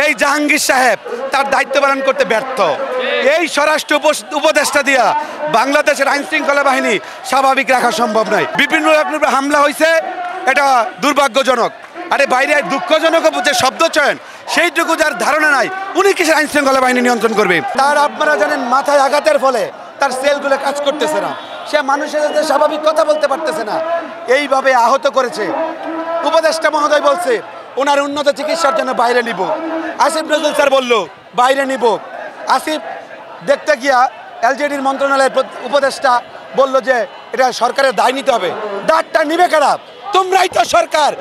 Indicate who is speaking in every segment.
Speaker 1: এই জাহাঙ্গীর সাহেব তার দায়িত্ব পালন করতে ব্যর্থ। এই স্বরাষ্ট্র উপদেষ্টা দিয়া বাংলাদেশের আইন শৃঙ্খলা বাহিনী স্বাভাবিক রাখা সম্ভব নয়। বিভিন্ন রকমের হামলা হয়েছে, এটা দুর্ভাগ্যজনক। আরে বাইরে দুঃখজনক যে শব্দ চয়ন সেইটুকু যার ধারণা নাই, উনি কিসের আইন শৃঙ্খলা বাহিনী নিয়ন্ত্রণ করবে? তার আপনারা জানেন মাথায় আঘাতের ফলে তার সেলগুলো কাজ করতেছে না, সে মানুষের সাথে স্বাভাবিক কথা বলতে পারতেছে না, এইভাবে আহত করেছে। উপদেষ্টা মহোদয় বলছে ওনার উন্নত চিকিৎসার জন্য বাইরে নিব। আসিফ নজরুল স্যার বলল বাইরে নিব। আসিফ দেখতে গিয়া এলজেডির মন্ত্রণালয়ের উপদেষ্টা বলল যে এটা সরকারের দায় নিতে হবে। দায়টা নিবে কারা? তোমরাই তো সরকার।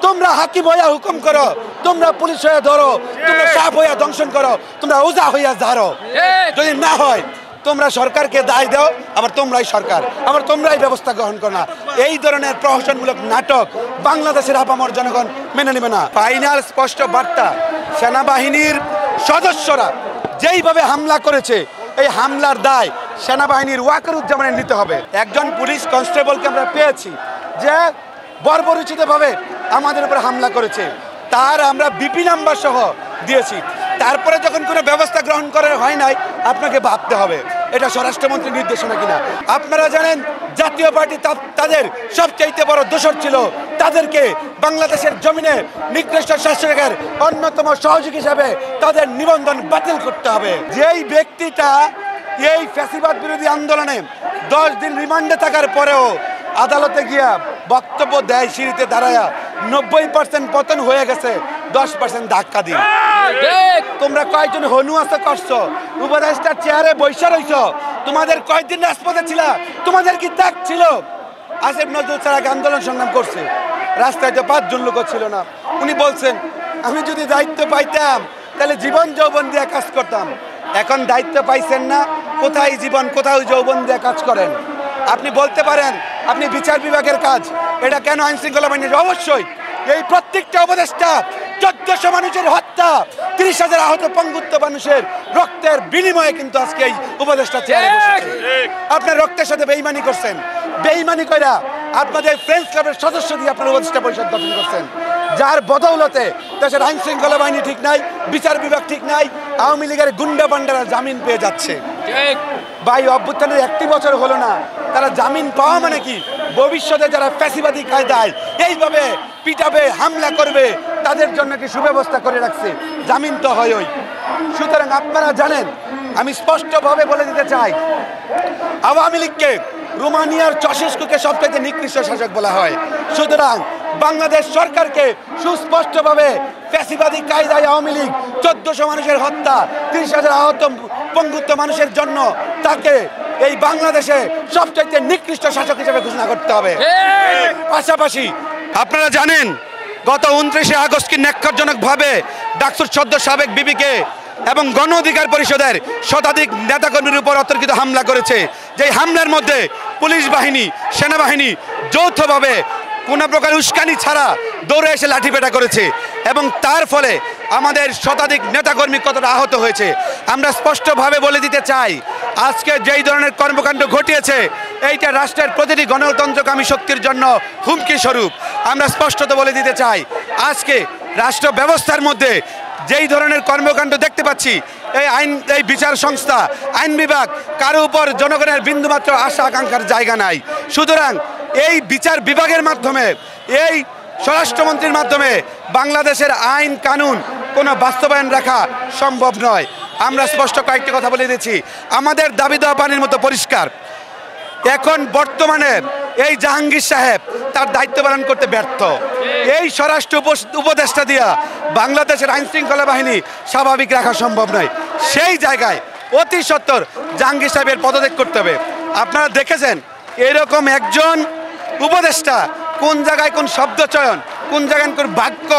Speaker 1: তোমরা হাকিম হইয়া হুকুম করো, তোমরা পুলিশ হয়ে ধরো, তোমরা সাপ হইয়া দংশন করো, তোমরা ওজা হইয়া ধারো। যদি না হয় তোমরা সরকারকে দায় দাও, আবার তোমরাই সরকার, আবার তোমরাই ব্যবস্থা গ্রহণ করো না। এই ধরনের প্রহসনমূলক নাটক বাংলাদেশের আপামর জনগণ মেনে নেবে না। ফাইনাল স্পষ্ট বার্তা, সেনাবাহিনীর সদস্যরা যেইভাবে হামলা করেছে এই হামলার দায় সেনাবাহিনীর ওয়াকারুজ্জামানের নিতে হবে। একজন পুলিশ কনস্টেবলকে আমরা পেয়েছি যে বর্বরোচিতভাবে আমাদের উপর হামলা করেছে, তার আমরা বিপি নাম্বার সহ দিয়েছি। তারপরে যখন কোনো ব্যবস্থা গ্রহণ করা হয় নাই, আপনাকে ভাবতে হবে এটা স্বরাষ্ট্রমন্ত্রীর নির্দেশনা কিনা। আপনারা জানেন জাতীয় পার্টি তাদের সবচাইতে বড় দোষর ছিল, তাদেরকে বাংলাদেশের জমিনে নিকৃষ্ট শাসকের অন্যতম সহযোগী হিসাবে তাদের নিবন্ধন বাতিল করতে হবে। যেই ব্যক্তিটা এই ফ্যাসিবাদ বিরোধী আন্দোলনে 10 দিন রিমান্ডে থাকার পরেও আদালতে গিয়া বক্তব্য দেয়, সিঁড়িতে দাঁড়ায়া 90% পতন হয়ে গেছে, 10% ধাক্কা দিয়ে। তোমরা কয়েকজন হনু আছে করছো, উপদেষ্টার চেয়ারে বৈশা রইছ, তোমাদের কয়েকদিন রাজপথে ছিল, তোমাদের কি ত্যাগ ছিল? আসিফ নজরুল স্যার আগে আন্দোলন সংগ্রাম করছে, রাস্তায় তো 5 জন লোক ছিল না। উনি বলছেন আমি যদি দায়িত্ব পাইতাম তাহলে জীবন যৌবন দিয়ে কাজ করতাম। এখন দায়িত্ব পাইছেন না, কোথায় জীবন কোথায় যৌবন দিয়ে কাজ করেন? আপনি বলতে পারেন আপনি বিচার বিভাগের কাজ, এটা কেন আইন শৃঙ্খলা বাহিনীর? অবশ্যই এই প্রত্যেকটা উপদেষ্টা 1400 মানুষের হত্যা, 30,000 আহত পঙ্গুত্ব মানুষের রক্তের বিনিময়ে কিন্তু আজকে এই উপদেষ্টা চেয়ারে বসেছে। আপনার রক্তের সাথে বেইমানি করছেন, বেইমানি কইরা আপনাদের ফ্রেন্ডস ক্লাবের সদস্য দিয়ে আপনার উপদেষ্টা পরিষদ গঠন করছেন, যার বদৌলতে দেশের আইন শৃঙ্খলা বাহিনী ঠিক নাই, বিচার বিভাগ ঠিক নাই, আওয়ামী লীগের গুন্ডা বান্ডারা জামিন পেয়ে যাচ্ছে। ভাই অভ্যুত্থানের 1 বছর হলো না, তারা জামিন পাওয়া মানে কি? ভবিষ্যতে যারা ফ্যাসিবাদী কায়দায় এইভাবে পিটাবে, হামলা করবে, তাদের জন্য কি সুব্যবস্থা করে রাখছে? জামিন তো হয়ই। সুতরাং আপনারা জানেন, আমি স্পষ্টভাবে বলে দিতে চাই, আওয়ামী লীগকে রোমানিয়ার চশেস্কুকে সবচেয়ে নিকৃষ্ট শাসক বলা হয়। সুতরাং বাংলাদেশ সরকারকে সুস্পষ্টভাবে ফ্যাসিবাদী কায়দায় আওয়ামী লীগ 1400 মানুষের হত্যা, 30,000 আহত পঙ্গুত্ব মানুষের জন্য তাকে এই বাংলাদেশে সবচেয়ে নিকৃষ্ট শাসক হিসেবে ঘোষণা করতে হবে। পাশাপাশি আপনারা জানেন গত 29শে আগস্ট কি ন্যাক্কারজনকভাবে ডাকসুর সদ্য সাবেক বিবিকে এবং গণ অধিকার পরিষদের শতাধিক নেতাকর্মীর উপর অতর্কিত হামলা করেছে। যেই হামলার মধ্যে পুলিশ বাহিনী, সেনাবাহিনী যৌথভাবে কোনো প্রকার উস্কানি ছাড়া দৌড়ে এসে লাঠিপেটা করেছে এবং তার ফলে আমাদের শতাধিক নেতাকর্মী কতটা আহত হয়েছে। আমরা স্পষ্টভাবে বলে দিতে চাই, আজকে যেই ধরনের কর্মকাণ্ড ঘটিয়েছে এইটা রাষ্ট্রের প্রতিটি গণতন্ত্রকামী শক্তির জন্য হুমকি স্বরূপ। আমরা স্পষ্টত বলে দিতে চাই, আজকে রাষ্ট্র ব্যবস্থার মধ্যে যেই ধরনের কর্মকাণ্ড দেখতে পাচ্ছি, এই বিচার সংস্থা, আইন বিভাগ, কারো উপর জনগণের বিন্দুমাত্র আশা আকাঙ্ক্ষার জায়গা নাই। সুতরাং এই বিচার বিভাগের মাধ্যমে, এই স্বরাষ্ট্রমন্ত্রীর মাধ্যমে বাংলাদেশের আইন কানুন কোনো বাস্তবায়ন রাখা সম্ভব নয়। আমরা স্পষ্ট কয়েকটি কথা বলে দিচ্ছি, আমাদের দাবি দেওয়া পানির মতো পরিষ্কার। এখন বর্তমানে এই জাহাঙ্গীর সাহেব তার দায়িত্ব পালন করতে ব্যর্থ। এই স্বরাষ্ট্র উপদেষ্টা দিয়া বাংলাদেশের আইন শৃঙ্খলা বাহিনী স্বাভাবিক রাখা সম্ভব নয়। সেই জায়গায় অতি সত্বর জাহাঙ্গীর সাহেবের পদত্যাগ করতে হবে। আপনারা দেখেছেন এরকম একজন উপদেষ্টা কোন জায়গায় কোন শব্দ চয়ন, কোন জায়গায় কোন বাক্য,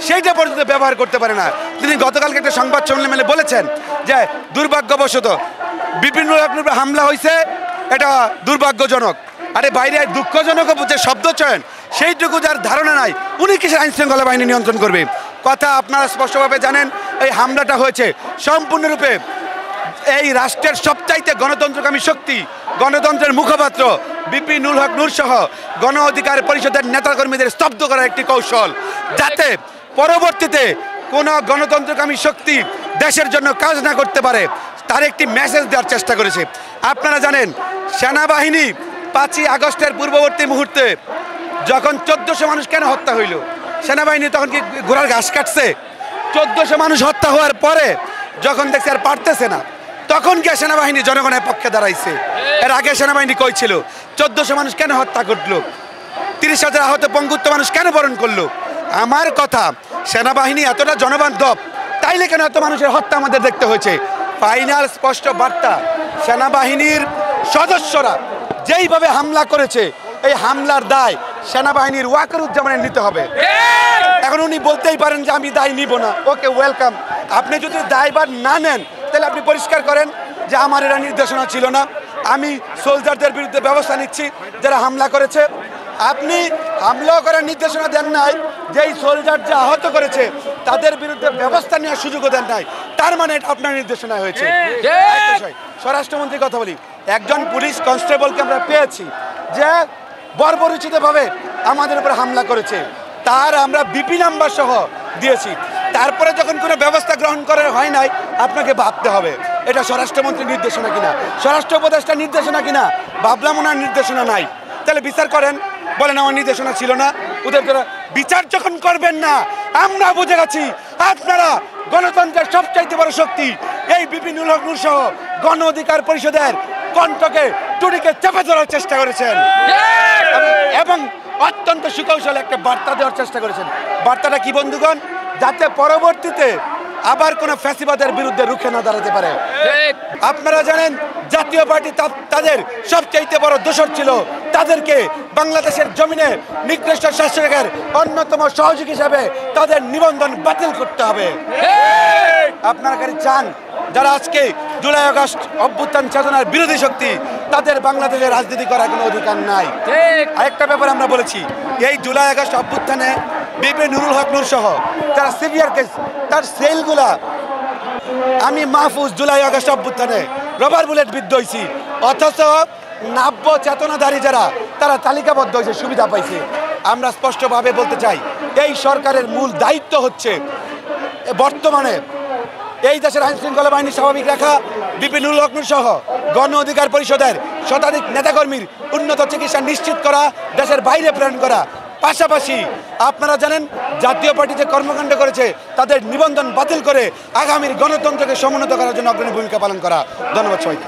Speaker 1: সেইটা পর্যন্ত ব্যবহার করতে পারে না। তিনি গতকালকে একটা সংবাদ সম্মেলনে বলেছেন যে দুর্ভাগ্যবশত বিভিন্ন রকমের হামলা হয়েছে, এটা দুর্ভাগ্যজনক। আরে বাইরে দুঃখজনক যে শব্দ চয়ন সেইটুকু যার ধারণা নাই, উনি কিসের আইন শৃঙ্খলা বাহিনী নিয়ন্ত্রণ করবে? কথা আপনারা স্পষ্টভাবে জানেন, এই হামলাটা হয়েছে সম্পূর্ণরূপে এই রাষ্ট্রের সবচাইতে গণতন্ত্রকামী শক্তি, গণতন্ত্রের মুখপাত্র বিপি নুরুল হক নূর সহ গণ অধিকার পরিষদের নেতাকর্মীদের স্তব্ধ করার একটি কৌশল, যাতে পরবর্তীতে কোন গণতন্ত্রকামী শক্তি দেশের জন্য কাজ না করতে পারে তার একটি মেসেজ দেওয়ার চেষ্টা করেছে। আপনারা জানেন সেনাবাহিনী 5ই আগস্টের পূর্ববর্তী মুহূর্তে যখন 1400 মানুষ কেন হত্যা হইল, সেনাবাহিনী তখন কি ঘোড়ার ঘাস কাটছে? 1400 মানুষ হত্যা হওয়ার পরে যখন দেখছে আর পারতেছে না, তখন গিয়ে সেনাবাহিনী জনগণের পক্ষে দাঁড়াইছে। এর আগে সেনাবাহিনী কই ছিল? 1400 মানুষ কেন হত্যা করলো? 30,000 আহত পঙ্গুত্ব মানুষ কেন বরণ করলো? আমার কথা, সেনাবাহিনী এতটা জনবান্ধব, তাইলে কেন এত মানুষের হত্যা আমাদের দেখতে হয়েছে? ফাইনাল স্পষ্ট বার্তা, সেনাবাহিনীর সদস্যরা যেইভাবে হামলা করেছে এই হামলার দায় সেনাবাহিনীর ওয়াকারুজ্জামানের নিতে হবে। এখন উনি বলতেই পারেন যে আমি দায় নিব না, ওকে ওয়েলকাম। আপনি যদি দায়ভার না নেন তাহলে আপনি পরিষ্কার করেন যে আমার এরা নির্দেশনা ছিল না, আমি সোলজারদের বিরুদ্ধে ব্যবস্থা নিচ্ছি যারা হামলা করেছে। আপনি হামলা করার নির্দেশনা দেন নাই, যেই সোলজার যে আহত করেছে তাদের বিরুদ্ধে ব্যবস্থা নেওয়ার সুযোগও দেন নাই, তার মানে এটা আপনার নির্দেশনা হয়েছে। স্বরাষ্ট্রমন্ত্রীর কথা বলি, একজন পুলিশ কনস্টেবলকে আমরা পেয়েছি যে বর্বরোচিতভাবে আমাদের উপর হামলা করেছে, তার আমরা বিপি নাম্বার সহ দিয়েছি। তারপরে যখন কোনো ব্যবস্থা গ্রহণ করা হয় নাই, আপনাকে ভাবতে হবে এটা স্বরাষ্ট্রমন্ত্রীর নির্দেশনা কিনা, স্বরাষ্ট্র উপদেষ্টার নির্দেশনা কিনা। ভাবলাম ওনার নির্দেশনা নাই, তাহলে বিচার করেন, বলেন আমার নির্দেশনা ছিল না। ওদের বিচার যখন করবেন না, আমরা বুঝে গেছি আপনারা গণতন্ত্রের সবচাইতে বড় শক্তি এই বিপিনুল হক নূর সহ গণ অধিকার পরিষদের কণ্ঠকে টুটিকে চেপে ধরার চেষ্টা করেছেন এবং অত্যন্ত সুকৌশলে একটা বার্তা দেওয়ার চেষ্টা করেছেন। বার্তাটা কি বন্ধুগণ? যাতে পরবর্তীতে আবার কোনো ফ্যাসিবাদের বিরুদ্ধে রুখে না দাঁড়াতে পারে। আপনারা জানেন জাতীয় পার্টি তাদের সবচাইতে বড় দোষর ছিল, তাদেরকে বাংলাদেশের জমিনে নিকৃষ্ট শাসকের অন্যতম সহযোগী হিসাবে তাদের নিবন্ধন বাতিল করতে হবে। আপনারা কি চান যারা আজকে জুলাই আগস্ট অভ্যুত্থান চেতনার বিরোধী শক্তি, তাদের বাংলাদেশে রাজনীতি করার কোনো অধিকার নাই? আরেকটা ব্যাপার আমরা বলেছি, এই জুলাই আগস্ট অভ্যুত্থানে বিপি নুরুল হক নূর সহ যারা সিভিয়ার কেস, তার সেলগুলা আমি মাহফুজ জুলাই আগস্ট অভ্যুত্থানে রবার বুলেট বিদ্ধ হয়েছি, অথচ নাব্য চেতনাধারী যারা তারা তালিকাবদ্ধ হয়েছে, সুবিধা পাইছে। আমরা স্পষ্টভাবে বলতে চাই এই সরকারের মূল দায়িত্ব হচ্ছে বর্তমানে এই দেশের আইন শৃঙ্খলা বাহিনী স্বাভাবিক রাখা, বিপিনুল হক নূর সহ গণ অধিকার পরিষদের শতাধিক নেতাকর্মীর উন্নত চিকিৎসা নিশ্চিত করা, দেশের বাইরে প্রেরণ করা। পাশাপাশি আপনারা জানেন জাতীয় পার্টি যে কর্মকাণ্ড করেছে তাদের নিবন্ধন বাতিল করে আগামীর গণতন্ত্রকে সমুন্নত করার জন্য অগ্রণী ভূমিকা পালন করা। ধন্যবাদ সবাইকে।